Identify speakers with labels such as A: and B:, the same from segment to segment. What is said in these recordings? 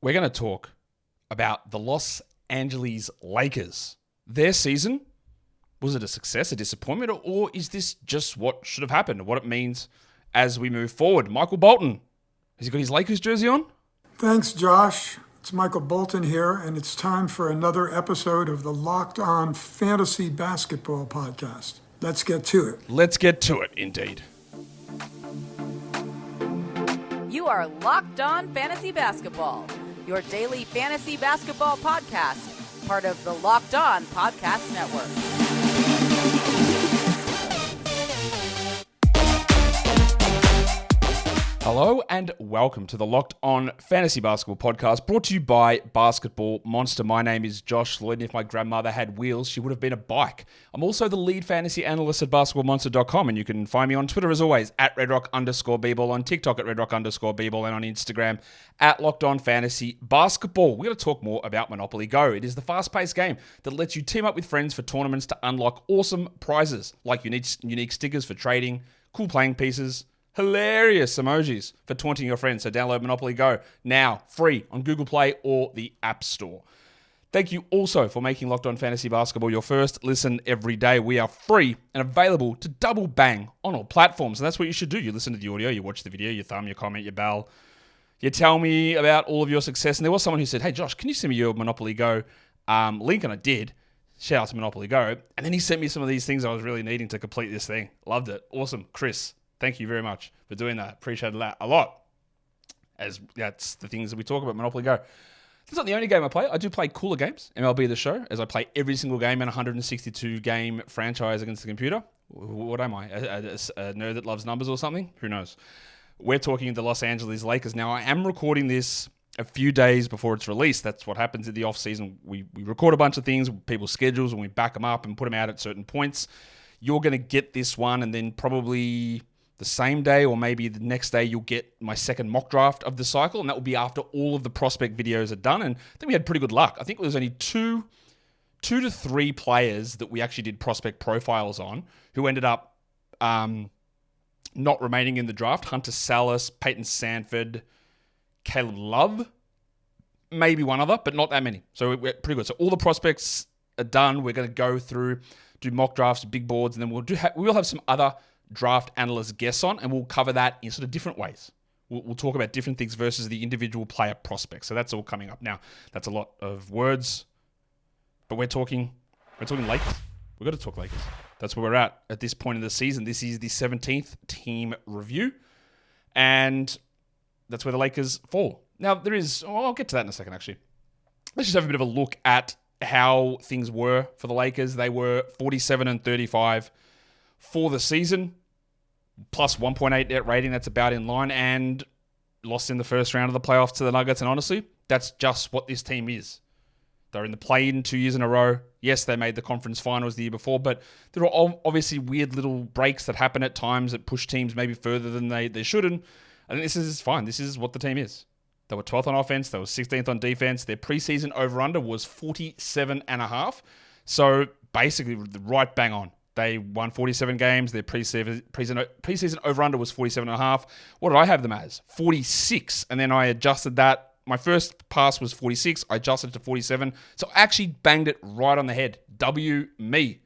A: we're going to talk about the Los Angeles Lakers. Their season, was it a success, a disappointment, or is this just what should have happened, what it means as we move forward? Michael Bolton, has he got his Lakers jersey on?
B: Thanks, Josh. It's Michael Bolton here, and it's time for another episode of the Locked On Fantasy Basketball Podcast. Let's get to it.
A: Let's get to it, indeed.
C: You are Locked On Fantasy Basketball, your daily fantasy basketball podcast, part of the Locked On Podcast Network.
A: Hello and welcome to the Locked On Fantasy Basketball Podcast, brought to you by Basketball Monster. My name is Josh Lloyd, and if my grandmother had wheels, she would have been a bike. I'm also the lead fantasy analyst at basketballmonster.com, and you can find me on Twitter as always, at redrock_bball, on TikTok at redrock_bball, and on Instagram at Locked On Fantasy Basketball. We're going to talk more about Monopoly Go. It is the fast-paced game that lets you team up with friends for tournaments to unlock awesome prizes, like unique stickers for trading, cool playing pieces, hilarious emojis for taunting your friends. So download Monopoly Go now, free on Google Play or the App Store. Thank you also for making Locked On Fantasy Basketball your first listen every day. We are free and available to double bang on all platforms. And that's what you should do. You listen to the audio, you watch the video, you thumb, you comment, you bell. You tell me about all of your success. And there was someone who said, hey, Josh, can you send me your Monopoly Go link? And I did. Shout out to Monopoly Go. And then he sent me some of these things I was really needing to complete this thing. Loved it. Awesome. Chris, thank you very much for doing that. Appreciated that a lot. As that's the things that we talk about, Monopoly Go. It's not the only game I play. I do play cooler games, MLB The Show, as I play every single game in a 162-game franchise against the computer. What am I? A nerd that loves numbers or something? Who knows? We're talking the Los Angeles Lakers. Now, I am recording this a few days before it's released. That's what happens in the off-season. We record a bunch of things, people's schedules, and we back them up and put them out at certain points. You're going to get this one, and then probably the same day or maybe the next day you'll get my second mock draft of the cycle, and that will be after all of the prospect videos are done. And I think we had pretty good luck. I think there was only two to three players that we actually did prospect profiles on who ended up not remaining in the draft. Hunter Salas, Peyton Sanford, Caleb Love, maybe one other, but not that many. So we're pretty good. So all the prospects are done. We're going to go through, do mock drafts, big boards, and then we will have some other draft analyst guests on, and we'll cover that in sort of different ways. We'll talk about different things versus the individual player prospects. So that's all coming up. Now, that's a lot of words, but we're talking Lakers. We've got to talk Lakers. That's where we're at this point in the season. This is the 17th team review, and that's where the Lakers fall. Now, I'll get to that in a second, actually. Let's just have a bit of a look at how things were for the Lakers. They were 47-35 for the season, plus 1.8 net rating. That's about in line, and lost in the first round of the playoffs to the Nuggets. And honestly, that's just what this team is. They're in the play-in 2 years in a row. Yes, they made the conference finals the year before, but there are obviously weird little breaks that happen at times that push teams maybe further than they should. And I think this is fine. This is what the team is. They were 12th on offense. They were 16th on defense. Their preseason over-under was 47.5. So basically, right bang on. They won 47 games. Their preseason over-under was 47.5. What did I have them as? 46. And then I adjusted that. My first pass was 46. I adjusted it to 47. So I actually banged it right on the head. W me.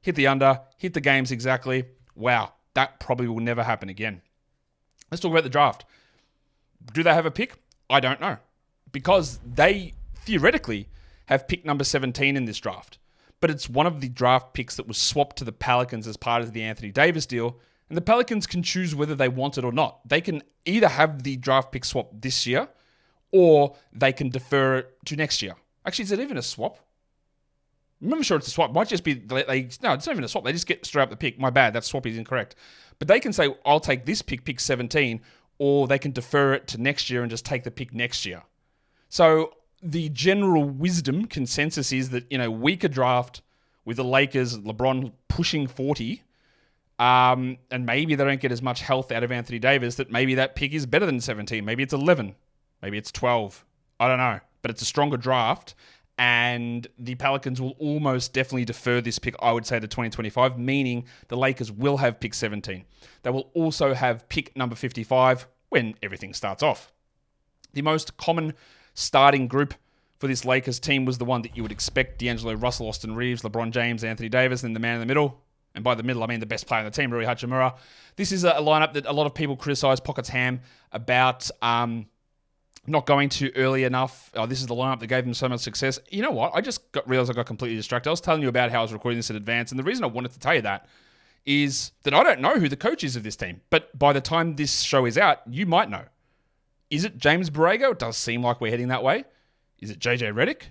A: Hit the under. Hit the games exactly. Wow. That probably will never happen again. Let's talk about the draft. Do they have a pick? I don't know. Because they theoretically have pick number 17 in this draft. But it's one of the draft picks that was swapped to the Pelicans as part of the Anthony Davis deal. And the Pelicans can choose whether they want it or not. They can either have the draft pick swap this year, or they can defer it to next year. Actually, is it even a swap? I'm not sure it's a swap. It might just be, no, it's not even a swap. They just get straight up the pick. My bad, that swap is incorrect. But they can say, I'll take this pick 17, or they can defer it to next year and just take the pick next year. So the general wisdom consensus is that, weaker draft with the Lakers, LeBron pushing 40, and maybe they don't get as much health out of Anthony Davis, that maybe that pick is better than 17. Maybe it's 11. Maybe it's 12. I don't know. But it's a stronger draft, and the Pelicans will almost definitely defer this pick, I would say, to 2025, meaning the Lakers will have pick 17. They will also have pick number 55 when everything starts off. The most common starting group for this Lakers team was the one that you would expect. D'Angelo Russell, Austin Reaves, LeBron James, Anthony Davis, and the man in the middle. And by the middle, I mean the best player on the team, Rui Hachimura. This is a lineup that a lot of people criticize Pockets Ham about not going too early enough. Oh, this is the lineup that gave them so much success. You know what? I just realized I got completely distracted. I was telling you about how I was recording this in advance, and the reason I wanted to tell you that is that I don't know who the coach is of this team. But by the time this show is out, you might know. Is it James Borrego? It does seem like we're heading that way. Is it JJ Redick?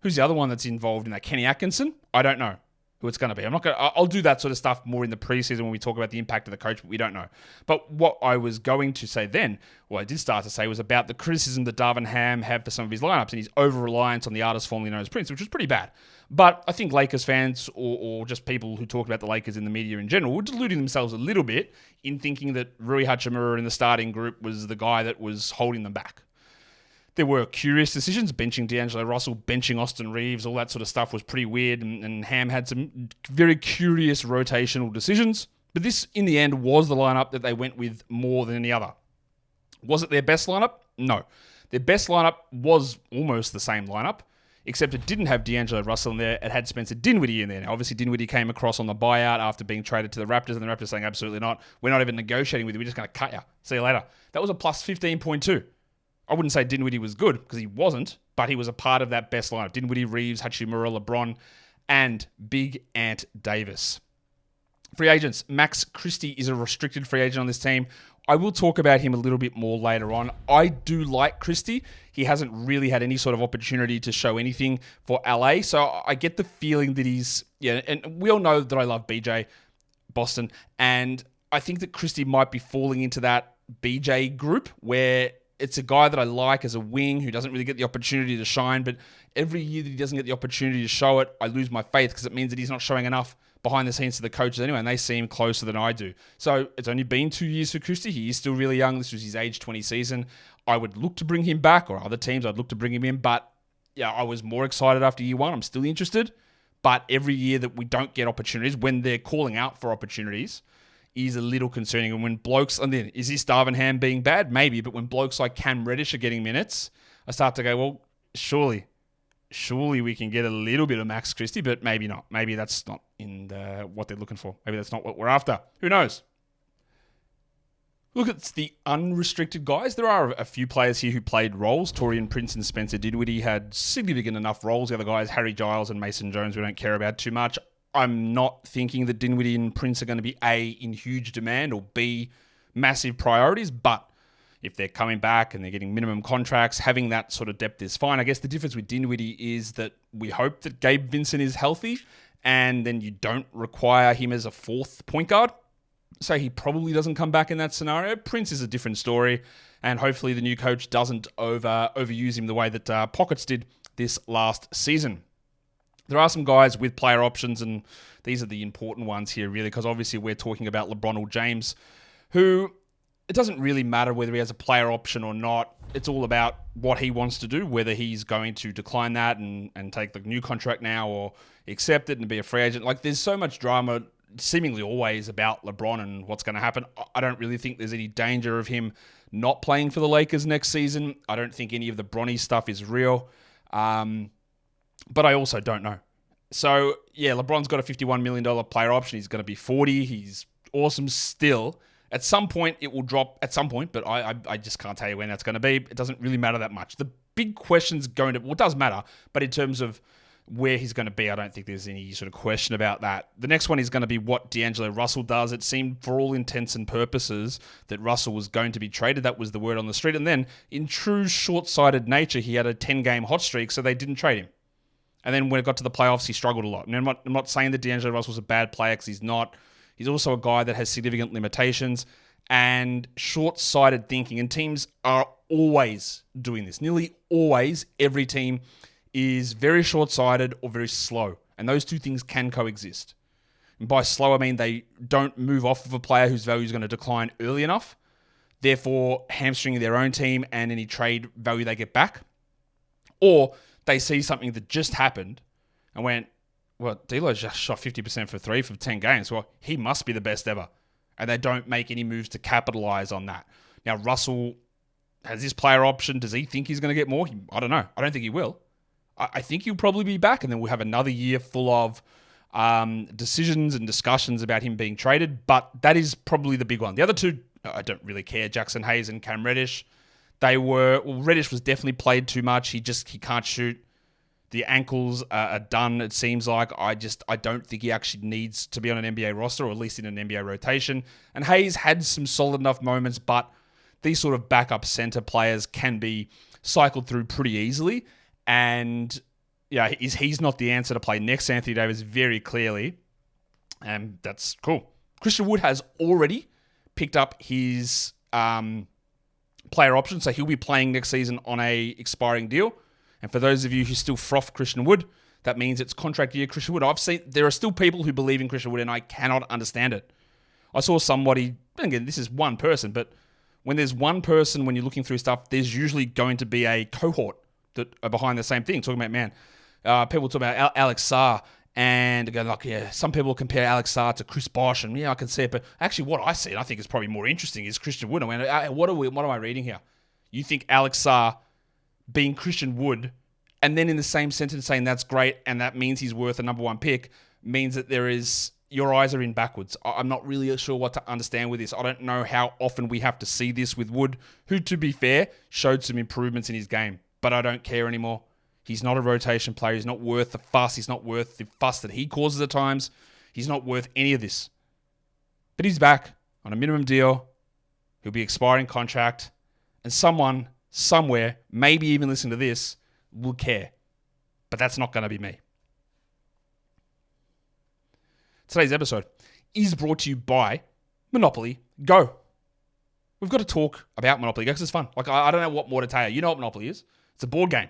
A: Who's the other one that's involved in that? Kenny Atkinson? I don't know who it's going to be. I'll do that sort of stuff more in the preseason when we talk about the impact of the coach, but we don't know. But what I was going to say then, what I did start to say, was about the criticism that Darvin Ham had for some of his lineups and his over-reliance on the artist formerly known as Prince, which was pretty bad. But I think Lakers fans or just people who talk about the Lakers in the media in general were deluding themselves a little bit in thinking that Rui Hachimura in the starting group was the guy that was holding them back. There were curious decisions, benching D'Angelo Russell, benching Austin Reaves, all that sort of stuff was pretty weird, and Ham had some very curious rotational decisions. But this, in the end, was the lineup that they went with more than any other. Was it their best lineup? No. Their best lineup was almost the same lineup, except it didn't have D'Angelo Russell in there. It had Spencer Dinwiddie in there. Now, obviously, Dinwiddie came across on the buyout after being traded to the Raptors, and the Raptors saying, absolutely not. We're not even negotiating with you. We're just going to cut you. See you later. That was a plus 15.2. I wouldn't say Dinwiddie was good, because he wasn't, but he was a part of that best lineup. Dinwiddie, Reaves, Hachimura, LeBron, and Big Ant Davis. Free agents. Max Christie is a restricted free agent on this team. I will talk about him a little bit more later on. I do like Christie. He hasn't really had any sort of opportunity to show anything for LA, so I get the feeling that he's... Yeah, and we all know that I love BJ, Boston, and I think that Christie might be falling into that BJ group where... It's a guy that I like as a wing who doesn't really get the opportunity to shine, but every year that he doesn't get the opportunity to show it, I lose my faith because it means that he's not showing enough behind the scenes to the coaches anyway, and they seem closer than I do. So it's only been 2 years for Christie. He is still really young. This was his age 20 season. I would look to bring him back, or other teams I'd look to bring him in, but yeah, I was more excited after year one. I'm still interested, but every year that we don't get opportunities, when they're calling out for opportunities, is a little concerning. And when blokes, and then is this Darvin Ham being bad? Maybe, but when blokes like Cam Reddish are getting minutes, I start to go, well, surely we can get a little bit of Max Christie, but maybe not. Maybe that's not in what they're looking for. Maybe that's not what we're after. Who knows? Look at the unrestricted guys. There are a few players here who played roles. Taurean Prince and Spencer Dinwiddie had significant enough roles. The other guys, Harry Giles and Mason Jones, we don't care about too much. I'm not thinking that Dinwiddie and Prince are going to be A, in huge demand, or B, massive priorities, but if they're coming back and they're getting minimum contracts, having that sort of depth is fine. I guess the difference with Dinwiddie is that we hope that Gabe Vincent is healthy, and then you don't require him as a fourth point guard, so he probably doesn't come back in that scenario. Prince is a different story, and hopefully the new coach doesn't overuse him the way that Pockets did this last season. There are some guys with player options, and these are the important ones here, really, because obviously we're talking about LeBron or James, who it doesn't really matter whether he has a player option or not. It's all about what he wants to do, whether he's going to decline that and take the new contract now or accept it and be a free agent. Like, there's so much drama seemingly always about LeBron and what's going to happen. I don't really think there's any danger of him not playing for the Lakers next season. I don't think any of the Bronny stuff is real. But I also don't know. So, yeah, LeBron's got a $51 million player option. He's going to be 40. He's awesome still. At some point, it will drop at some point, but I just can't tell you when that's going to be. It doesn't really matter that much. The big question's going to... Well, it does matter, but in terms of where he's going to be, I don't think there's any sort of question about that. The next one is going to be what D'Angelo Russell does. It seemed, for all intents and purposes, that Russell was going to be traded. That was the word on the street. And then, in true short-sighted nature, he had a 10-game hot streak, so they didn't trade him. And then when it got to the playoffs, he struggled a lot. And I'm not saying that D'Angelo Russell's a bad player, because he's not. He's also a guy that has significant limitations and short-sighted thinking. And teams are always doing this. Nearly always, every team is very short-sighted or very slow. And those two things can coexist. And by slow, I mean they don't move off of a player whose value is going to decline early enough, therefore hamstringing their own team and any trade value they get back. Or they see something that just happened and went, well, D'Lo just shot 50% for three for 10 games. Well, he must be the best ever. And they don't make any moves to capitalize on that. Now, Russell has this player option. Does he think he's going to get more? I don't know. I don't think he will. I think he'll probably be back, and then we'll have another year full of decisions and discussions about him being traded. But that is probably the big one. The other two, I don't really care. Jackson Hayes and Cam Reddish. Reddish was definitely played too much. He can't shoot. The ankles are done, it seems like. I don't think he actually needs to be on an NBA roster, or at least in an NBA rotation. And Hayes had some solid enough moments, but these sort of backup center players can be cycled through pretty easily. And yeah, he's not the answer to play next to Anthony Davis very clearly. And that's cool. Christian Wood has already picked up his player option, so he'll be playing next season on a expiring deal. And for those of you who still froth Christian Wood, that means it's contract year Christian Wood. I've seen there are still people who believe in Christian Wood, and I cannot understand it. I saw somebody, again, this is one person, but when there's one person, when you're looking through stuff, there's usually going to be a cohort that are behind the same thing. Talking about, people talk about Alex Sarr, and go like, yeah, some people compare Alex Sarr to Chris Bosh, and yeah, I can see it. But actually, what I see, and I think is probably more interesting, is Christian Wood. I went, what am I reading here? You think Alex Sarr being Christian Wood, and then in the same sentence saying that's great, and that means he's worth a number one pick, means that your eyes are in backwards. I'm not really sure what to understand with this. I don't know how often we have to see this with Wood, who, to be fair, showed some improvements in his game, but I don't care anymore. He's not a rotation player. He's not worth the fuss. He's not worth the fuss that he causes at times. He's not worth any of this. But he's back on a minimum deal. He'll be expiring contract, and someone somewhere, maybe even listening to this, will care. But that's not going to be me. Today's episode is brought to you by Monopoly Go. We've got to talk about Monopoly Go because it's fun. Like, I don't know what more to tell you. You know what Monopoly is. It's a board game.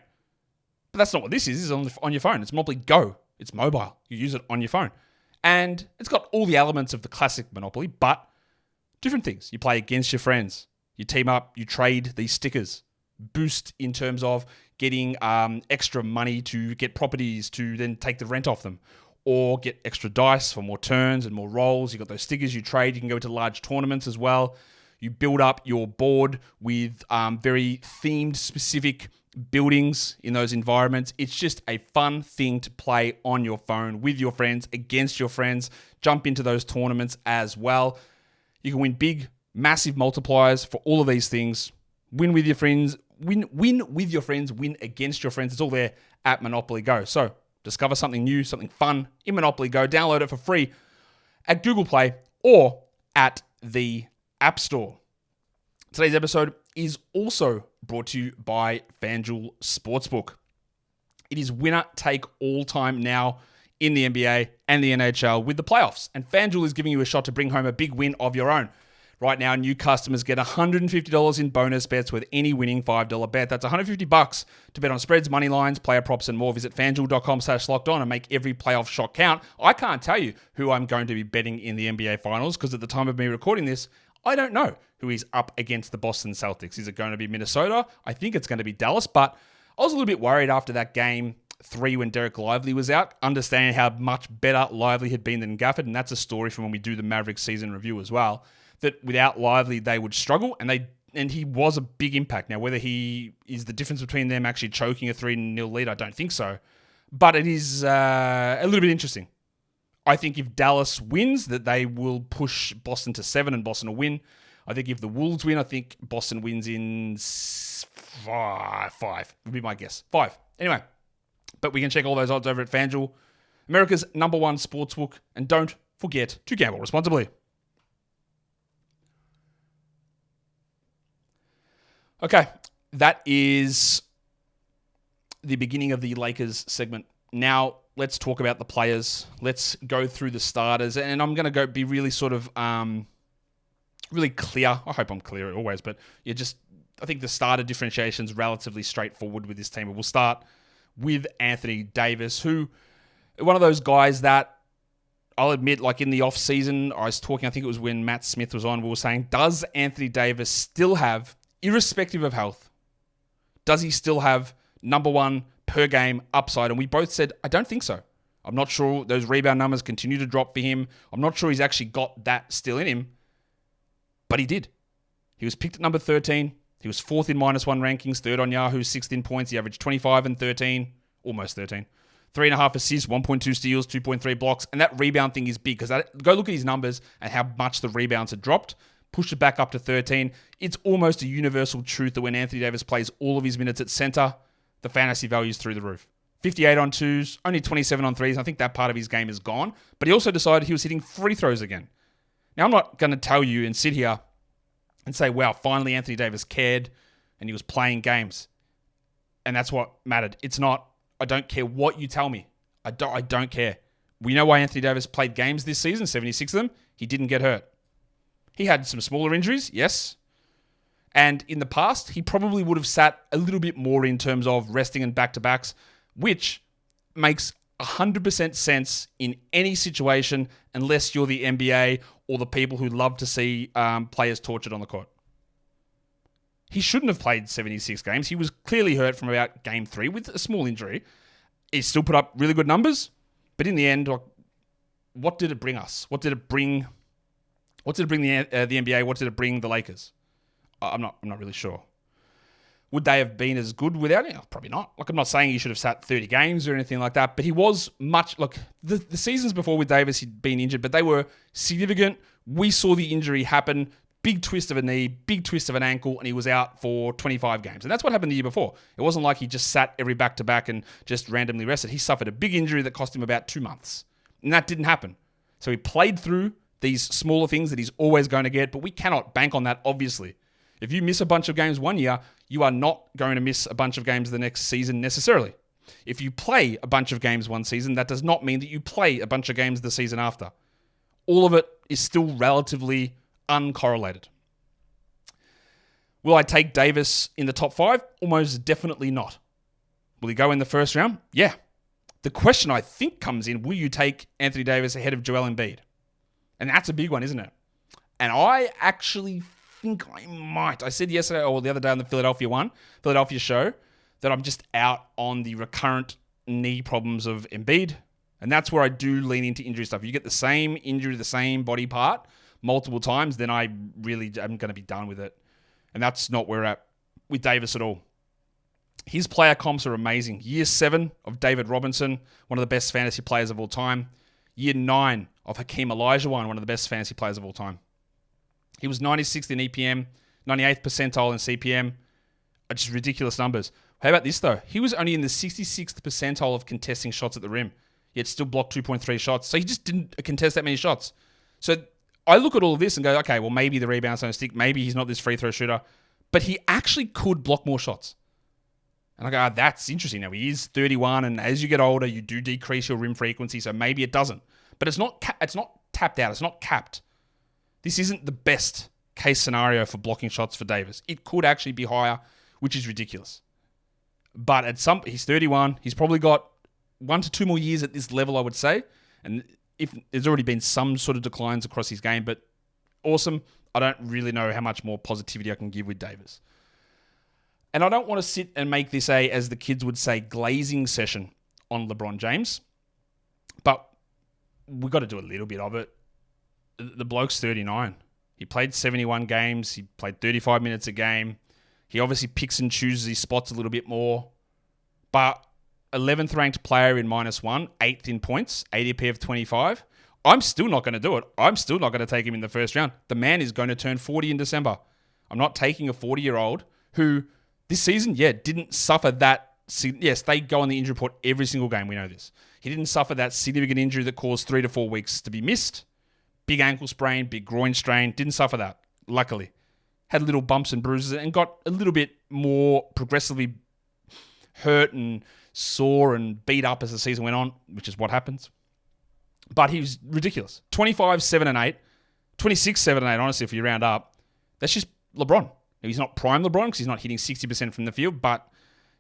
A: But that's not what this is. It's on your phone. It's Monopoly Go. It's mobile. You use it on your phone. And it's got all the elements of the classic Monopoly, but different things. You play against your friends. You team up. You trade these stickers. Boost in terms of getting extra money to get properties to then take the rent off them, or get extra dice for more turns and more rolls. You got those stickers you trade. You can go to large tournaments as well. You build up your board with very themed, specific buildings in those environments. It's just a fun thing to play on your phone with your friends, against your friends. Jump into those tournaments as well. You can win big, massive multipliers for all of these things. Win with your friends. Win with your friends. Win against your friends. It's all there at Monopoly Go. So discover something new, something fun in Monopoly Go. Download it for free at Google Play or at the App Store. Today's episode is also brought to you by FanDuel Sportsbook. It is winner take all time now in the NBA and the NHL with the playoffs. And FanDuel is giving you a shot to bring home a big win of your own. Right now, new customers get $150 in bonus bets with any winning $5 bet. That's $150 to bet on spreads, money lines, player props, and more. Visit FanDuel.com/lockedon and make every playoff shot count. I can't tell you who I'm going to be betting in the NBA Finals because at the time of me recording this, I don't know who is up against the Boston Celtics. Is it going to be Minnesota? I think it's going to be Dallas, but I was a little bit worried after that game 3 when Derek Lively was out, understanding how much better Lively had been than Gafford, and that's a story from when we do the Mavericks season review as well, that without Lively they would struggle, and he was a big impact. Now, whether he is the difference between them actually choking a 3-0 lead, I don't think so, but it is a little bit interesting. I think if Dallas wins, that they will push Boston to 7 and Boston will win. I think if the Wolves win, I think Boston wins in 5 would be my guess. 5. Anyway, but we can check all those odds over at FanDuel, America's #1 sportsbook, and don't forget to gamble responsibly. Okay, that is the beginning of the Lakers segment. Now, let's talk about the players. Let's go through the starters. And I'm going to be really sort of really clear. I hope I'm clear always, but I think the starter differentiation is relatively straightforward with this team. We'll start with Anthony Davis, who one of those guys that I'll admit, like in the off season, I was talking, I think it was when Matt Smith was on, we were saying, does Anthony Davis still have, irrespective of health, does he still have #1 per game upside? And we both said, I don't think so. I'm not sure those rebound numbers continue to drop for him. I'm not sure he's actually got that still in him, but he did. He was picked at number 13 He was 4th in -1 rankings, 3rd on Yahoo, 6th in points. He averaged 25 and 13, almost 13. 3.5 assists, 1.2 steals, 2.3 blocks. And that rebound thing is big because go look at his numbers and how much the rebounds had dropped. Pushed it back up to 13. It's almost a universal truth that when Anthony Davis plays all of his minutes at center, the fantasy value is through the roof. 58 on 2s, only 27 on 3s. I think that part of his game is gone. But he also decided he was hitting free throws again. Now, I'm not going to tell you and sit here and say, wow, finally Anthony Davis cared and he was playing games. And that's what mattered. It's not, I don't care what you tell me. I don't care. We know why Anthony Davis played games this season, 76 of them. He didn't get hurt. He had some smaller injuries, yes. And in the past, he probably would have sat a little bit more in terms of resting and back-to-backs, which makes 100% sense in any situation unless you're the NBA or the people who love to see players tortured on the court. He shouldn't have played 76 games. He was clearly hurt from about game 3 with a small injury. He still put up really good numbers, but in the end, what did it bring us? What did it bring the NBA? What did it bring the Lakers? I'm not really sure. Would they have been as good without him? Probably not. I'm not saying he should have sat 30 games or anything like that, but he was much... the seasons before with Davis, he'd been injured, but they were significant. We saw the injury happen. Big twist of a knee, big twist of an ankle, and he was out for 25 games. And that's what happened the year before. It wasn't like he just sat every back-to-back and just randomly rested. He suffered a big injury that cost him about 2 months. And that didn't happen. So he played through these smaller things that he's always going to get, but we cannot bank on that, obviously. If you miss a bunch of games one year, you are not going to miss a bunch of games the next season necessarily. If you play a bunch of games one season, that does not mean that you play a bunch of games the season after. All of it is still relatively uncorrelated. Will I take Davis in the top 5? Almost definitely not. Will he go in the first round? Yeah. The question I think comes in, will you take Anthony Davis ahead of Joel Embiid? And that's a big one, isn't it? And I actually think I might. I said yesterday or the other day on the Philadelphia show, that I'm just out on the recurrent knee problems of Embiid. And that's where I do lean into injury stuff. If you get the same injury to the same body part multiple times, then I really am going to be done with it. And that's not where we're at with Davis at all. His player comps are amazing. Year 7 of David Robinson, one of the best fantasy players of all time. Year 9 of Hakeem Olajuwon, one of the best fantasy players of all time. He was 96th in EPM, 98th percentile in CPM. Just ridiculous numbers. How about this, though? He was only in the 66th percentile of contesting shots at the rim, yet still blocked 2.3 shots. So he just didn't contest that many shots. So I look at all of this and go, okay, well, maybe the rebounds don't stick. Maybe he's not this free throw shooter. But he actually could block more shots. And I go, that's interesting. Now, he is 31, and as you get older, you do decrease your rim frequency, so maybe it doesn't. But it's not tapped out. It's not capped. This isn't the best case scenario for blocking shots for Davis. It could actually be higher, which is ridiculous. But he's 31. He's probably got 1 to 2 more years at this level, I would say. And if there's already been some sort of declines across his game, but awesome. I don't really know how much more positivity I can give with Davis. And I don't want to sit and make this as the kids would say, glazing session on LeBron James. But we've got to do a little bit of it. The bloke's 39. He played 71 games. He played 35 minutes a game. He obviously picks and chooses his spots a little bit more. But 11th ranked player in -1, 8th in points, ADP of 25. I'm still not going to do it. I'm still not going to take him in the first round. The man is going to turn 40 in December. I'm not taking a 40-year-old who this season, didn't suffer that. Yes, they go on the injury report every single game. We know this. He didn't suffer that significant injury that caused 3 to 4 weeks to be missed. Big ankle sprain, big groin strain. Didn't suffer that, luckily. Had little bumps and bruises and got a little bit more progressively hurt and sore and beat up as the season went on, which is what happens. But he was ridiculous. 25, 7, and 8. 26, 7, and 8, honestly, if you round up. That's just LeBron. He's not prime LeBron because he's not hitting 60% from the field, but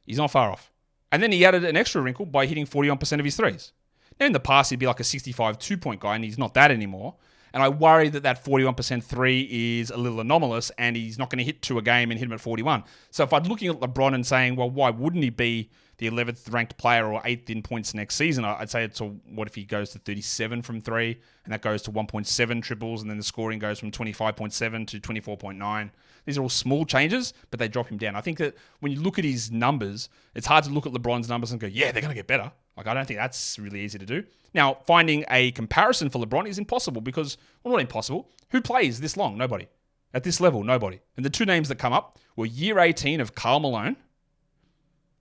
A: he's not far off. And then he added an extra wrinkle by hitting 41% of his threes. Now, in the past, he'd be like a 65 2-point guy, and he's not that anymore. And I worry that 41% three is a little anomalous, and he's not going to hit 2 a game and hit him at 41. So if I'm looking at LeBron and saying, well, why wouldn't he be the 11th ranked player or 8th in points next season? I'd say what if he goes to 37 from 3, and that goes to 1.7 triples, and then the scoring goes from 25.7 to 24.9. These are all small changes, but they drop him down. I think that when you look at his numbers, it's hard to look at LeBron's numbers and go, yeah, they're going to get better. Like, I don't think that's really easy to do. Now, finding a comparison for LeBron is impossible because, well, not impossible. Who plays this long? Nobody. At this level, nobody. And the two names that come up were year 18 of Karl Malone.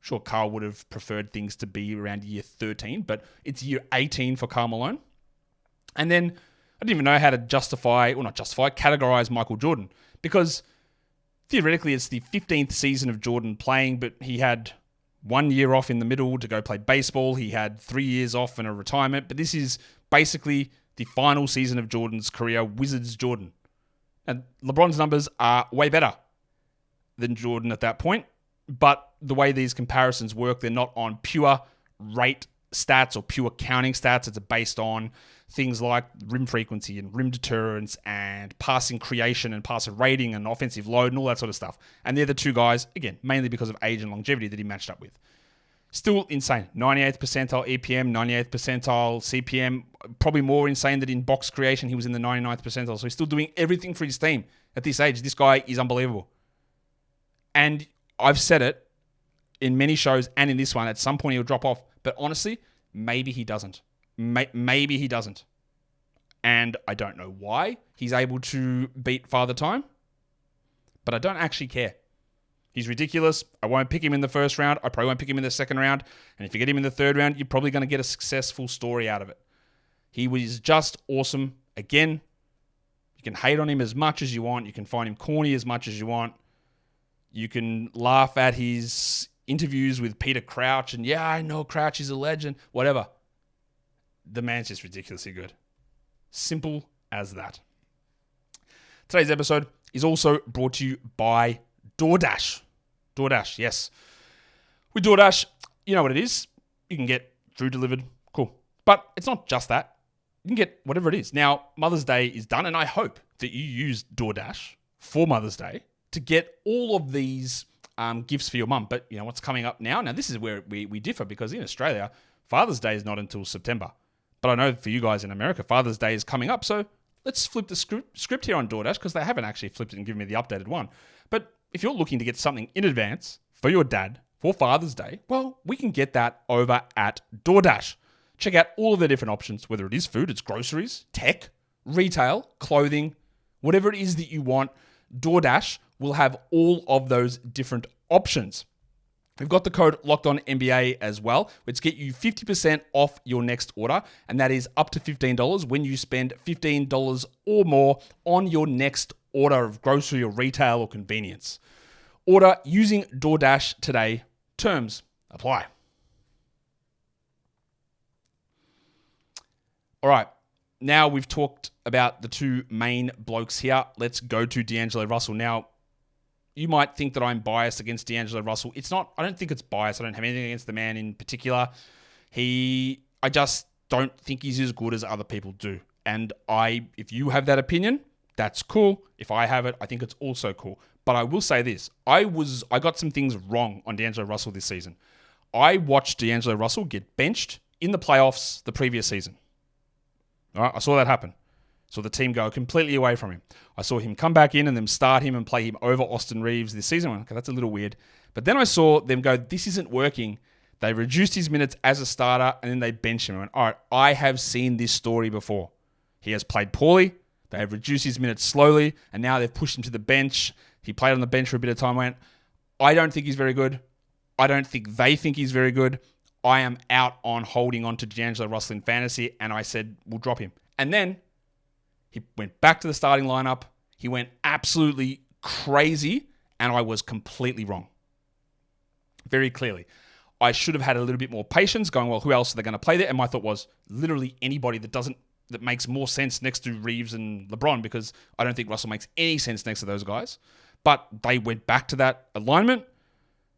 A: Sure, Karl would have preferred things to be around year 13, but it's year 18 for Karl Malone. And then I didn't even know how to categorize Michael Jordan because theoretically it's the 15th season of Jordan playing, but he had 1 year off in the middle to go play baseball. He had 3 years off and a retirement, but this is basically the final season of Jordan's career, Wizards Jordan. And LeBron's numbers are way better than Jordan at that point, but the way these comparisons work, they're not on pure rate stats or pure counting stats. It's based on things like rim frequency and rim deterrence and passing creation and passer rating and offensive load and all that sort of stuff. And they're the two guys, again, mainly because of age and longevity that he matched up with. Still insane. 98th percentile EPM, 98th percentile CPM. Probably more insane that in box creation, he was in the 99th percentile. So he's still doing everything for his team at this age. This guy is unbelievable. And I've said it in many shows and in this one, at some point he'll drop off. But honestly, maybe he doesn't. Maybe he doesn't. And I don't know why he's able to beat Father Time, but I don't actually care. He's ridiculous. I won't pick him in the first round. I probably won't pick him in the second round. And if you get him in the third round, you're probably going to get a successful story out of it. He was just awesome. Again, you can hate on him as much as you want. You can find him corny as much as you want. You can laugh at his interviews with Peter Crouch and, yeah, I know Crouch is a legend, whatever. The man's just ridiculously good. Simple as that. Today's episode is also brought to you by DoorDash. DoorDash, yes. With DoorDash, you know what it is. You can get food delivered. Cool. But it's not just that. You can get whatever it is. Now, Mother's Day is done, and I hope that you use DoorDash for Mother's Day to get all of these gifts for your mum. But you know what's coming up now? Now, this is where we differ because in Australia, Father's Day is not until September. But I know for you guys in America, Father's Day is coming up. So let's flip the script here on DoorDash because they haven't actually flipped it and given me the updated one. But if you're looking to get something in advance for your dad for Father's Day, well, we can get that over at DoorDash. Check out all of the different options, whether it is food, it's groceries, tech, retail, clothing, whatever it is that you want. DoorDash will have all of those different options. We've got the code LOCKEDONNBA as well, which get you 50% off your next order, and that is up to $15 when you spend $15 or more on your next order of grocery or retail or convenience. Order using DoorDash today. Terms apply. All right, now we've talked about the two main blokes here. Let's go to D'Angelo Russell. Now, you might think that I'm biased against D'Angelo Russell. It's not. I don't think it's biased. I don't have anything against the man in particular. I just don't think he's as good as other people do. And if you have that opinion, that's cool. If I have it, I think it's also cool. But I will say this. I got some things wrong on D'Angelo Russell this season. I watched D'Angelo Russell get benched in the playoffs the previous season. All right, I saw that happen. Saw the team go completely away from him. I saw him come back in and then start him and play him over Austin Reaves this season. Okay, that's a little weird. But then I saw them go, this isn't working. They reduced his minutes as a starter and then they benched him. I went, all right, I have seen this story before. He has played poorly. They have reduced his minutes slowly and now they've pushed him to the bench. He played on the bench for a bit of time. I went, I don't think he's very good. I don't think they think he's very good. I am out on holding on to D'Angelo Russell in fantasy and I said, we'll drop him. And then he went back to the starting lineup. He went absolutely crazy, and I was completely wrong. Very clearly. I should have had a little bit more patience going, well, who else are they going to play there? And my thought was literally anybody that makes more sense next to Reaves and LeBron, because I don't think Russell makes any sense next to those guys. But they went back to that alignment.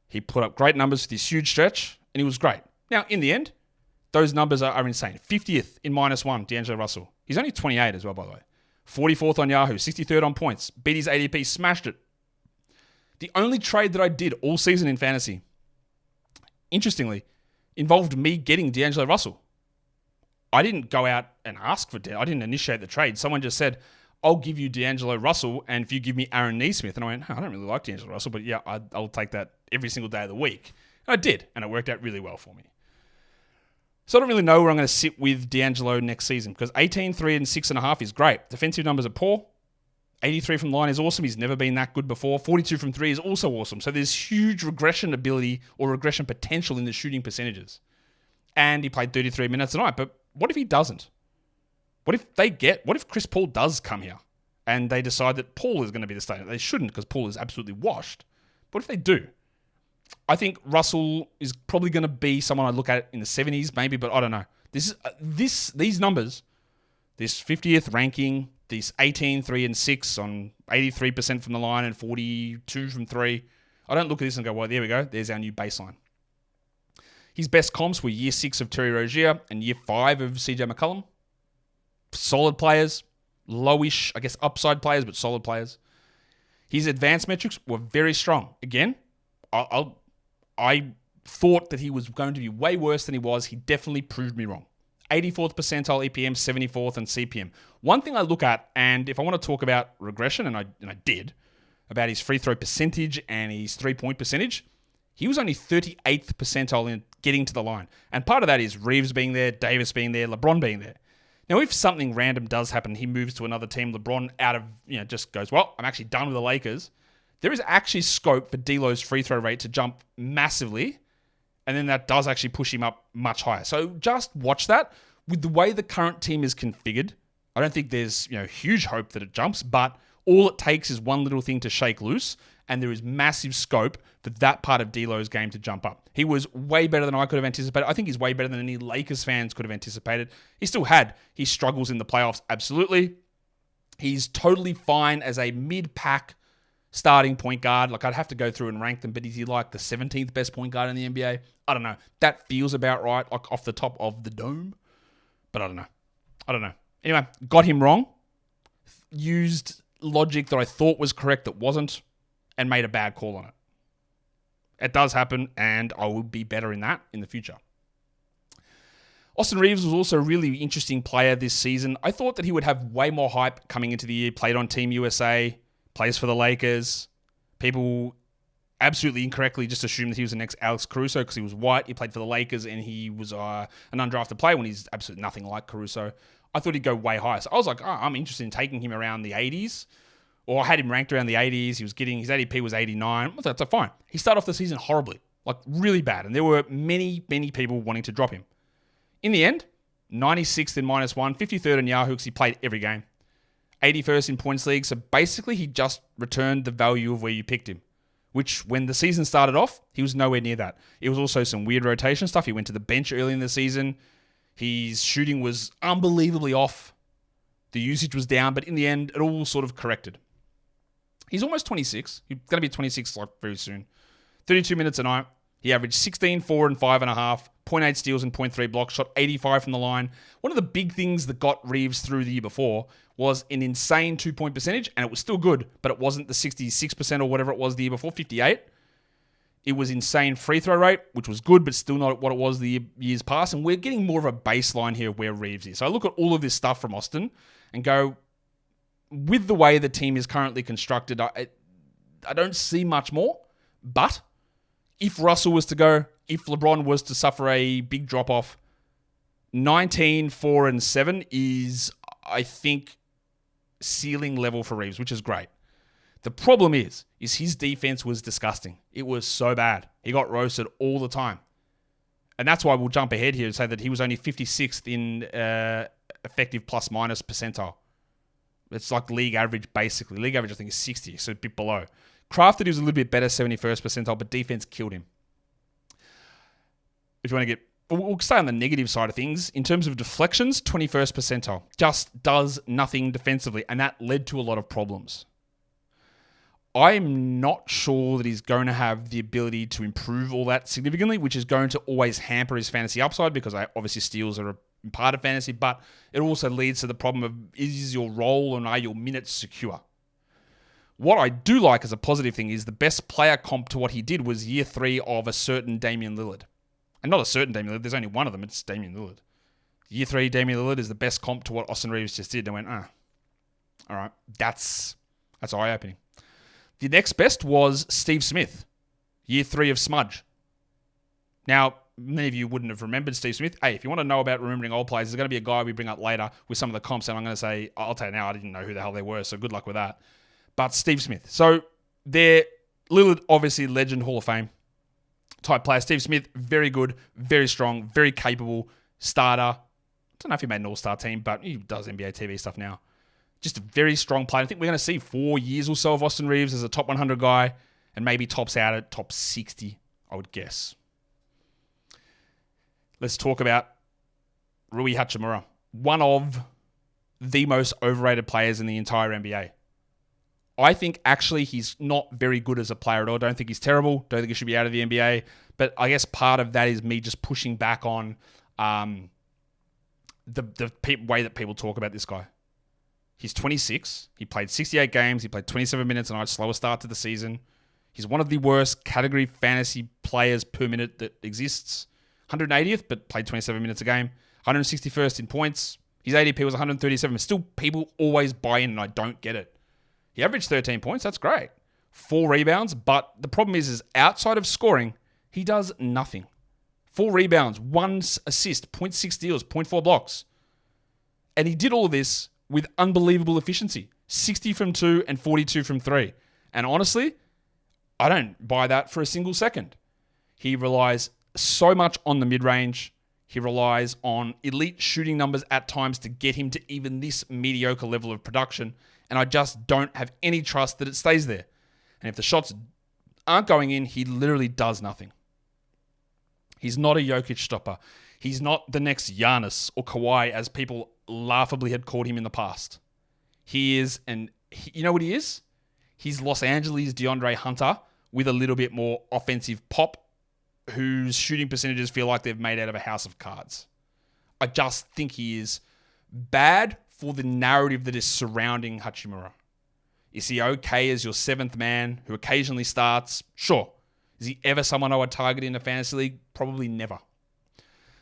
A: He put up great numbers for this huge stretch, and he was great. Now, in the end, those numbers are insane. 50th in -1, D'Angelo Russell. He's only 28 as well, by the way. 44th on Yahoo, 63rd on points. Beat his ADP, smashed it. The only trade that I did all season in fantasy, interestingly, involved me getting D'Angelo Russell. I didn't go out and ask for I didn't initiate the trade. Someone just said, I'll give you D'Angelo Russell, and if you give me Aaron Neesmith. And I went, I don't really like D'Angelo Russell, but yeah, I'll take that every single day of the week. And I did, and it worked out really well for me. So I don't really know where I'm going to sit with D'Angelo next season, because 18, 3, and 6.5 is great. Defensive numbers are poor. 83 from the line is awesome. He's never been that good before. 42 from 3 is also awesome. So there's huge regression ability or regression potential in the shooting percentages. And he played 33 minutes tonight. But what if he doesn't? What if Chris Paul does come here and they decide that Paul is going to be the starter? They shouldn't, because Paul is absolutely washed. But if they do, I think Russell is probably going to be someone I look at in the 70s maybe, but I don't know. These numbers, this 50th ranking, this 18, 3, and 6 on 83% from the line and 42 from 3. I don't look at this and go, well, there we go. There's our new baseline. His best comps were year 6 of Terry Rozier and year 5 of CJ McCollum. Solid players, lowish, I guess, upside players, but solid players. His advanced metrics were very strong. Again, I thought that he was going to be way worse than he was. He definitely proved me wrong. 84th percentile EPM, 74th and CPM. One thing I look at, and if I want to talk about regression, and I did, about his free throw percentage and his 3-point percentage, he was only 38th percentile in getting to the line. And part of that is Reaves being there, Davis being there, LeBron being there. Now, if something random does happen, he moves to another team, LeBron just goes, well, I'm actually done with the Lakers. There is actually scope for D'Lo's free throw rate to jump massively, and then that does actually push him up much higher. So just watch that. With the way the current team is configured, I don't think there's huge hope that it jumps, but all it takes is one little thing to shake loose, and there is massive scope for that part of D'Lo's game to jump up. He was way better than I could have anticipated. I think he's way better than any Lakers fans could have anticipated. He still had his struggles in the playoffs, absolutely. He's totally fine as a mid-pack starting point guard. Like, I'd have to go through and rank them, but is he like the 17th best point guard in the NBA? I don't know. That feels about right, like off the top of the dome. But I don't know. Anyway, got him wrong. Used logic that I thought was correct that wasn't, and made a bad call on it. It does happen, and I will be better in that in the future. Austin Reaves was also a really interesting player this season. I thought that he would have way more hype coming into the year. Played on Team USA, plays for the Lakers. People absolutely incorrectly just assumed that he was the next Alex Caruso because he was white. He played for the Lakers, and he was an undrafted player when he's absolutely nothing like Caruso. I thought he'd go way higher. So I was like, I'm interested in taking him around the 80s. Or I had him ranked around the 80s. His ADP was 89. That's fine. He started off the season horribly, like really bad. And there were many, many people wanting to drop him. In the end, 96th in -1, 53rd in Yahoo because he played every game. 81st in points league. So basically, he just returned the value of where you picked him, which when the season started off, he was nowhere near that. It was also some weird rotation stuff. He went to the bench early in the season. His shooting was unbelievably off. The usage was down, but in the end, it all sort of corrected. He's almost 26. He's going to be 26 like very soon. 32 minutes a night. He averaged 16, 4, and 5.5, 0.8 steals and 0.3 blocks, shot 85 from the line. One of the big things that got Reaves through the year before was an insane 2-point percentage, and it was still good, but it wasn't the 66% or whatever it was the year before, 58. It was insane free throw rate, which was good, but still not what it was the years past, and we're getting more of a baseline here of where Reaves is. So I look at all of this stuff from Austin and go, with the way the team is currently constructed, I don't see much more. But if Russell was to go, if LeBron was to suffer a big drop-off, 19, 4, and 7 is, I think, ceiling level for Reaves, which is great. The problem is his defense was disgusting. It was so bad. He got roasted all the time. And that's why we'll jump ahead here and say that he was only 56th in effective plus-minus percentile. It's like league average, basically. League average, I think, is 60, so a bit below. Crafted, he was a little bit better, 71st percentile, but defense killed him. If you want to get... We'll stay on the negative side of things. In terms of deflections, 21st percentile. Just does nothing defensively, and that led to a lot of problems. I'm not sure that he's going to have the ability to improve all that significantly, which is going to always hamper his fantasy upside because obviously steals are a part of fantasy, but it also leads to the problem of, is your role and are your minutes secure? What I do like as a positive thing is the best player comp to what he did was year 3 of a certain Damian Lillard. And not a certain Damian Lillard, there's only one of them, it's Damian Lillard. Year 3 Damian Lillard is the best comp to what Austin Reaves just did. And I went, All right. That's eye-opening. The next best was Steve Smith, year 3 of Smudge. Now, many of you wouldn't have remembered Steve Smith. Hey, if you want to know about remembering old players, there's going to be a guy we bring up later with some of the comps, and I'm going to say, I'll tell you now, I didn't know who the hell they were, so good luck with that. But Steve Smith. So, they're Lillard, obviously, legend, Hall of Fame type player. Steve Smith, very good, very strong, very capable starter. I don't know if he made an all-star team, but he does NBA TV stuff now. Just a very strong player. I think we're going to see 4 years or so of Austin Reaves as a top 100 guy and maybe tops out at top 60, I would guess. Let's talk about Rui Hachimura, one of the most overrated players in the entire NBA. I think actually he's not very good as a player at all. Don't think he's terrible. Don't think he should be out of the NBA. But I guess part of that is me just pushing back on the way that people talk about this guy. He's 26. He played 68 games. He played 27 minutes a night, slower start to the season. He's one of the worst category fantasy players per minute that exists. 180th, but played 27 minutes a game. 161st in points. His ADP was 137. Still, people always buy in, and I don't get it. He averaged 13 points. That's great. 4 rebounds, but the problem is outside of scoring, he does nothing. 4 rebounds, 1 assist, 0.6 steals, 0.4 blocks. And he did all of this with unbelievable efficiency. 60 from 2 and 42 from 3. And honestly, I don't buy that for a single second. He relies so much on the mid-range. He relies on elite shooting numbers at times to get him to even this mediocre level of production. And I just don't have any trust that it stays there. And if the shots aren't going in, he literally does nothing. He's not a Jokic stopper. He's not the next Giannis or Kawhi, as people laughably had called him in the past. He is, and you know what he is? He's Los Angeles DeAndre Hunter with a little bit more offensive pop, whose shooting percentages feel like they've made out of a house of cards. I just think he is bad for the narrative that is surrounding Hachimura. Is he okay as your 7th man who occasionally starts? Sure. Is he ever someone I would target in a fantasy league? Probably never.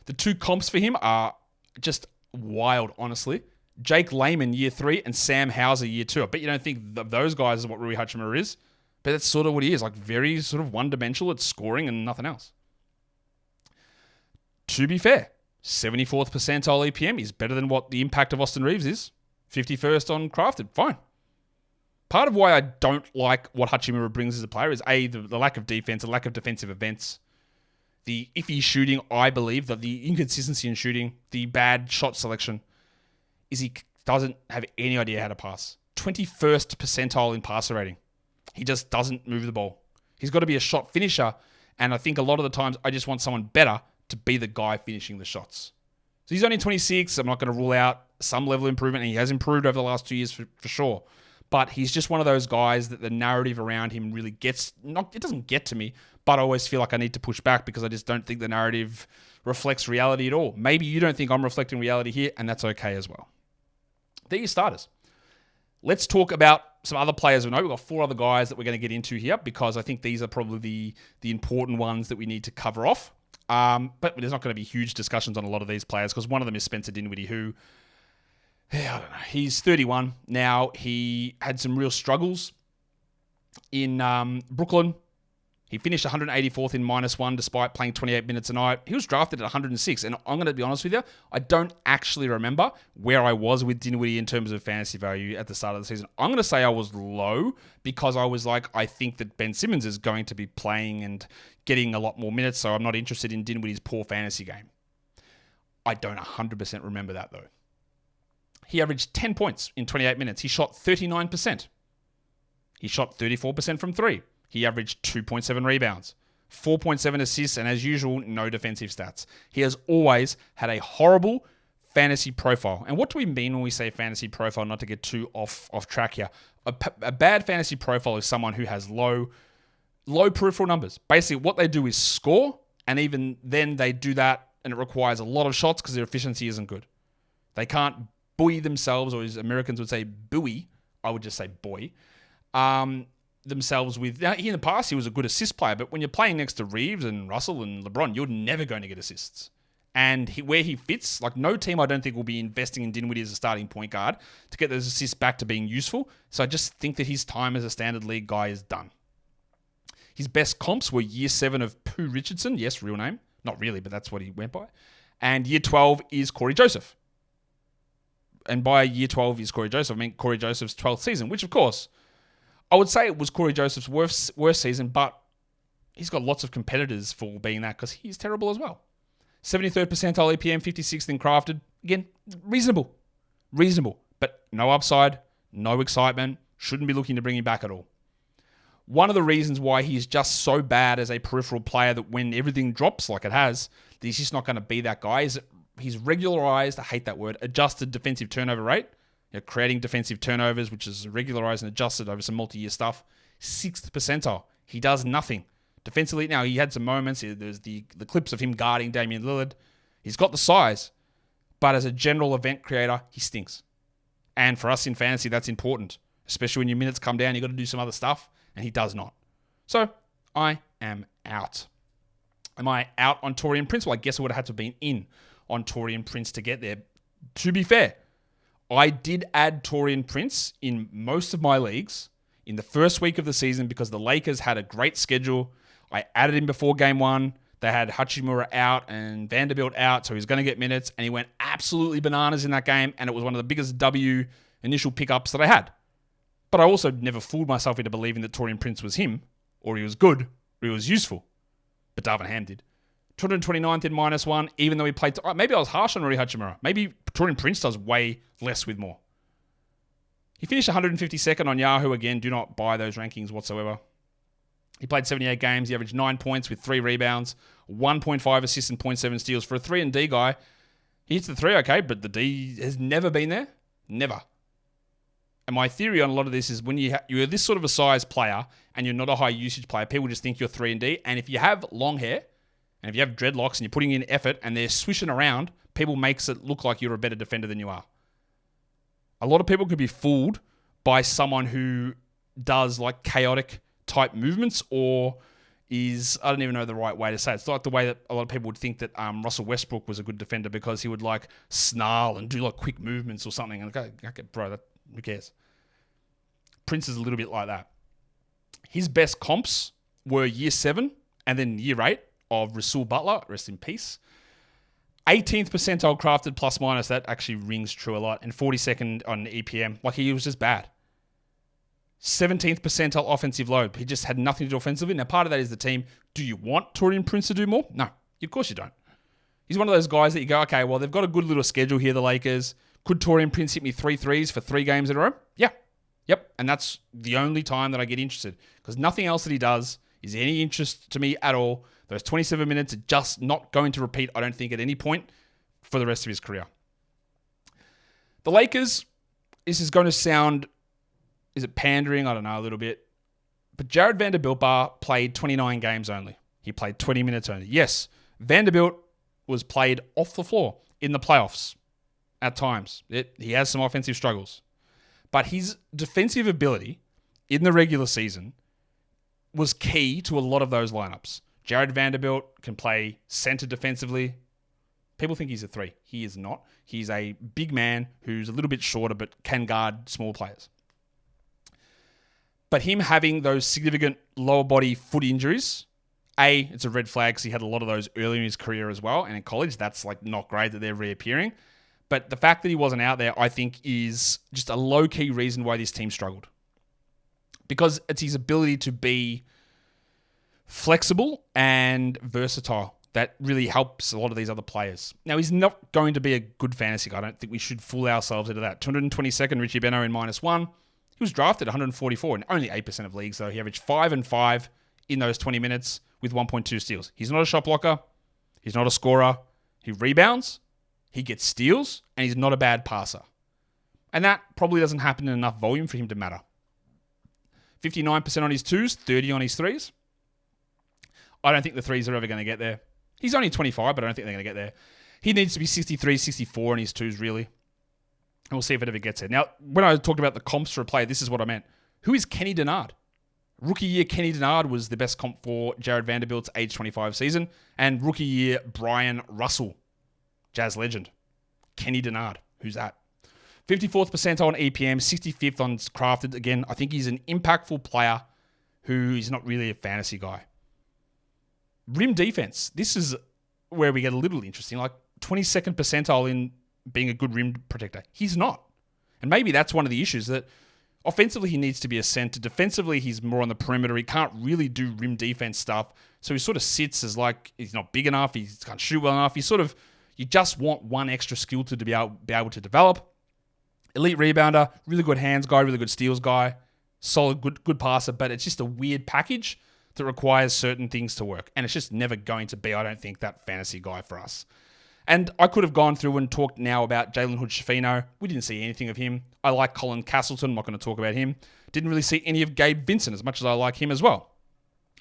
A: The 2 comps for him are just wild, honestly. Jake Layman, year 3, and Sam Hauser, year 2. I bet you don't think of those guys as what Rui Hachimura is, but that's sort of what he is. Like, very sort of one-dimensional at scoring and nothing else. To be fair, 74th percentile EPM is better than what the impact of Austin Reaves is. 51st on Crafted. Fine. Part of why I don't like what Hachimura brings as a player is A, the lack of defense, the lack of defensive events, the iffy shooting, I believe, the inconsistency in shooting, the bad shot selection, is he doesn't have any idea how to pass. 21st percentile in passer rating. He just doesn't move the ball. He's got to be a shot finisher, and I think a lot of the times I just want someone better to be the guy finishing the shots. So he's only 26. I'm not going to rule out some level of improvement, and he has improved over the last 2 years for sure. But he's just one of those guys that the narrative around him really it doesn't get to me, but I always feel like I need to push back because I just don't think the narrative reflects reality at all. Maybe you don't think I'm reflecting reality here, and that's okay as well. They're your starters. Let's talk about some other players we know. We've got 4 other guys that we're going to get into here because I think these are probably the important ones that we need to cover off. But there's not going to be huge discussions on a lot of these players because one of them is Spencer Dinwiddie, who, I don't know, he's 31 now. He had some real struggles in Brooklyn. He finished 184th in -1 despite playing 28 minutes a night. He was drafted at 106, and I'm going to be honest with you, I don't actually remember where I was with Dinwiddie in terms of fantasy value at the start of the season. I'm going to say I was low because I was like, I think that Ben Simmons is going to be playing and getting a lot more minutes, so I'm not interested in Dinwiddie's poor fantasy game. I don't 100% remember that, though. He averaged 10 points in 28 minutes. He shot 39%. He shot 34% from 3. He averaged 2.7 rebounds, 4.7 assists, and as usual, no defensive stats. He has always had a horrible fantasy profile. And what do we mean when we say fantasy profile, not to get too off track here? A bad fantasy profile is someone who has low peripheral numbers. Basically, what they do is score, and even then they do that, and it requires a lot of shots because their efficiency isn't good. They can't buoy themselves, or as Americans would say, buoy. I would just say boy. Themselves with... Now, in the past, he was a good assist player, but when you're playing next to Reaves and Russell and LeBron, you're never going to get assists. And where he fits, like no team I don't think will be investing in Dinwiddie as a starting point guard to get those assists back to being useful. So I just think that his time as a standard league guy is done. His best comps were year 7 of Pooh Richardson. Yes, real name. Not really, but that's what he went by. And year 12 is Corey Joseph. And by year 12 is Corey Joseph, I mean Corey Joseph's 12th season, which of course, I would say it was Corey Joseph's worst season, but he's got lots of competitors for being that because he's terrible as well. 73rd percentile EPM, 56th in crafted. Again, reasonable, but no upside, no excitement. Shouldn't be looking to bring him back at all. One of the reasons why he's just so bad as a peripheral player that when everything drops like it has, that he's just not going to be that guy is he's regularized, I hate that word, adjusted defensive turnover rate, creating defensive turnovers, which is regularized and adjusted over some multi-year stuff. 6th percentile. He does nothing. Defensively, now he had some moments. There's the clips of him guarding Damian Lillard. He's got the size, but as a general event creator, he stinks. And for us in fantasy, that's important, especially when your minutes come down. You've got to do some other stuff, and he does not. So I am out. Am I out on Taurean Prince? Well, I guess I would have had to have been in on Taurean Prince to get there. To be fair, I did add Taurean Prince in most of my leagues in the first week of the season because the Lakers had a great schedule. I added him before game 1. They had Hachimura out and Vanderbilt out, so he was going to get minutes, and he went absolutely bananas in that game, and it was one of the biggest W initial pickups that I had. But I also never fooled myself into believing that Taurean Prince was him, or he was good, or he was useful. But Darvin Ham did. 229th in -1, even though he played... maybe I was harsh on Rui Hachimura. Maybe Taurean Prince does way less with more. He finished 152nd on Yahoo. Again, do not buy those rankings whatsoever. He played 78 games. He averaged 9 points with 3 rebounds, 1.5 assists and 0.7 steals. For a 3-and-D guy, he hits the 3 okay, but the D has never been there. Never. And my theory on a lot of this is when you're this sort of a size player and you're not a high usage player, people just think you're 3-and-D. And if you have long hair and if you have dreadlocks and you're putting in effort and they're swishing around, people makes it look like you're a better defender than you are. A lot of people could be fooled by someone who does like chaotic type movements or is, I don't even know the right way to say it. It's like the way that a lot of people would think that Russell Westbrook was a good defender because he would like snarl and do like quick movements or something. And okay, bro, who cares? Prince is a little bit like that. His best comps were year 7 and then year 8 of Rasul Butler, rest in peace. 18th percentile crafted plus minus, that actually rings true a lot. And 42nd on EPM, like he was just bad. 17th percentile offensive load. He just had nothing to do offensively. Now, part of that is the team. Do you want Taurean Prince to do more? No, of course you don't. He's one of those guys that you go, okay, well, they've got a good little schedule here, the Lakers. Could Taurean Prince hit me 3 threes for 3 games in a row? Yeah. Yep. And that's the only time that I get interested because nothing else that he does is any interest to me at all. Those 27 minutes are just not going to repeat, I don't think, at any point for the rest of his career. The Lakers, this is going to sound... is it pandering? I don't know, a little bit. But Jared Vanderbilt played 29 games only. He played 20 minutes only. Yes, Vanderbilt was played off the floor in the playoffs at times. He has some offensive struggles. But his defensive ability in the regular season was key to a lot of those lineups. Jared Vanderbilt can play center defensively. People think he's a 3. He is not. He's a big man who's a little bit shorter but can guard small players. But him having those significant lower body foot injuries, it's a red flag because he had a lot of those early in his career as well. And in college, that's like not great that they're reappearing. But the fact that he wasn't out there, I think, is just a low-key reason why this team struggled. Because it's his ability to be flexible and versatile that really helps a lot of these other players. Now, he's not going to be a good fantasy guy. I don't think we should fool ourselves into that. 222nd, Richie Beno in -1. He was drafted 144 in only 8% of leagues, though. He averaged 5 and 5 in those 20 minutes with 1.2 steals. He's not a shot blocker. He's not a scorer. He rebounds. He gets steals. And he's not a bad passer. And that probably doesn't happen in enough volume for him to matter. 59% on his 2s, 30 on his 3s. I don't think the 3s are ever going to get there. He's only 25, but I don't think they're going to get there. He needs to be 63, 64 on his 2s, really. And we'll see if it ever gets there. Now, when I talked about the comps for a player, this is what I meant. Who is Kenny Denard? Rookie year Kenny Denard was the best comp for Jared Vanderbilt's age 25 season. And rookie year Brian Russell Jazz legend. Kenny Denard. Who's that? 54th percentile on EPM, 65th on crafted. Again, I think he's an impactful player who is not really a fantasy guy. Rim defense. This is where we get a little interesting. Like 22nd percentile in being a good rim protector. He's not. And maybe that's one of the issues, that offensively he needs to be a center. Defensively, he's more on the perimeter. He can't really do rim defense stuff. So he sort of sits as like he's not big enough. He can't shoot well enough. You just want one extra skill to be able to develop. Elite rebounder, really good hands guy, really good steals guy, solid, good passer, but it's just a weird package that requires certain things to work. And it's just never going to be, I don't think, that fantasy guy for us. And I could have gone through and talked now about Jalen Hood-Schifino. We didn't see anything of him. I like Colin Castleton. I'm not going to talk about him. Didn't really see any of Gabe Vincent as much as I like him as well.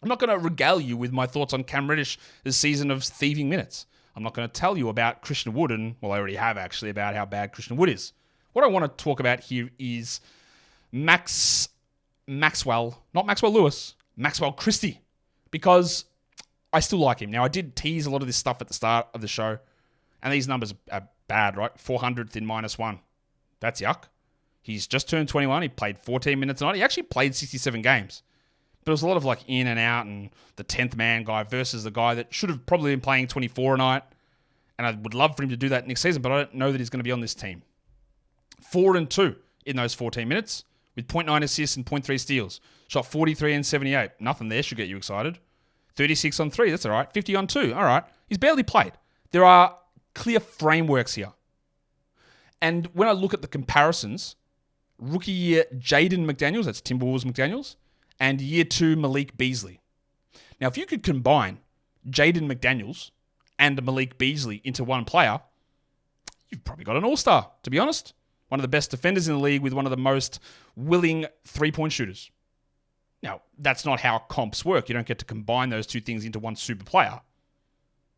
A: I'm not going to regale you with my thoughts on Cam Reddish this season of thieving minutes. I'm not going to tell you about Christian Wood, and well, I already have actually, about how bad Christian Wood is. What I want to talk about here is Maxwell Christie, because I still like him. Now, I did tease a lot of this stuff at the start of the show, and these numbers are bad, right? 400th in -1. That's yuck. He's just turned 21. He played 14 minutes a night. He actually played 67 games. But it was a lot of like in and out and the 10th man guy versus the guy that should have probably been playing 24 a night. And I would love for him to do that next season, but I don't know that he's going to be on this team. 4-2 in those 14 minutes with 0.9 assists and 0.3 steals. Shot 43 and 78. Nothing there should get you excited. 36 on 3. That's all right. 50 on 2. All right. He's barely played. There are clear frameworks here. And when I look at the comparisons, rookie year Jaden McDaniels, that's Timberwolves McDaniels, and year 2 Malik Beasley. Now, if you could combine Jaden McDaniels and Malik Beasley into one player, you've probably got an all-star, to be honest. One of the best defenders in the league with one of the most willing three-point shooters. Now, that's not how comps work. You don't get to combine those two things into one super player.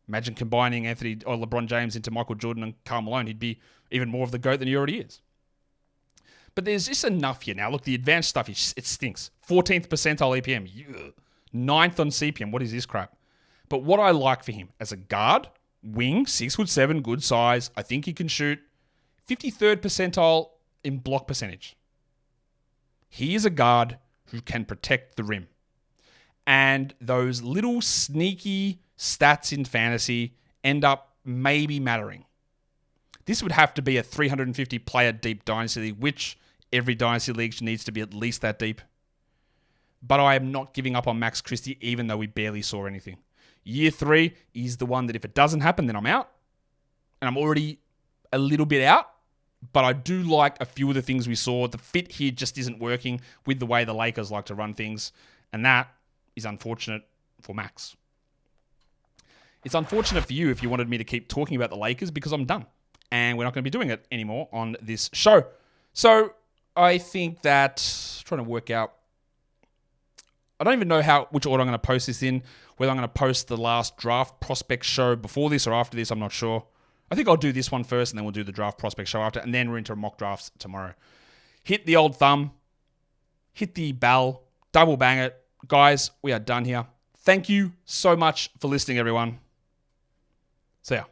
A: Imagine combining Anthony or LeBron James into Michael Jordan and Karl Malone. He'd be even more of the GOAT than he already is. But there's just enough here. Now, look, the advanced stuff, it stinks. 14th percentile EPM. 9th on CPM. What is this crap? But what I like for him as a guard, wing, 6'7", good size. I think he can shoot. 53rd percentile in block percentage. He is a guard who can protect the rim. And those little sneaky stats in fantasy end up maybe mattering. This would have to be a 350 player deep dynasty league, which every dynasty league needs to be at least that deep. But I am not giving up on Max Christie, even though we barely saw anything. Year 3 is the one that if it doesn't happen, then I'm out. And I'm already a little bit out. But I do like a few of the things we saw. The fit here just isn't working with the way the Lakers like to run things. And that is unfortunate for Max. It's unfortunate for you if you wanted me to keep talking about the Lakers, because I'm done. And we're not going to be doing it anymore on this show. So I think that, trying to work out, I don't even know which order I'm going to post this in, whether I'm going to post the last draft prospect show before this or after this, I'm not sure. I think I'll do this one first and then we'll do the draft prospect show after, and then we're into mock drafts tomorrow. Hit the old thumb, hit the bell, double bang it. Guys, we are done here. Thank you so much for listening, everyone. See ya.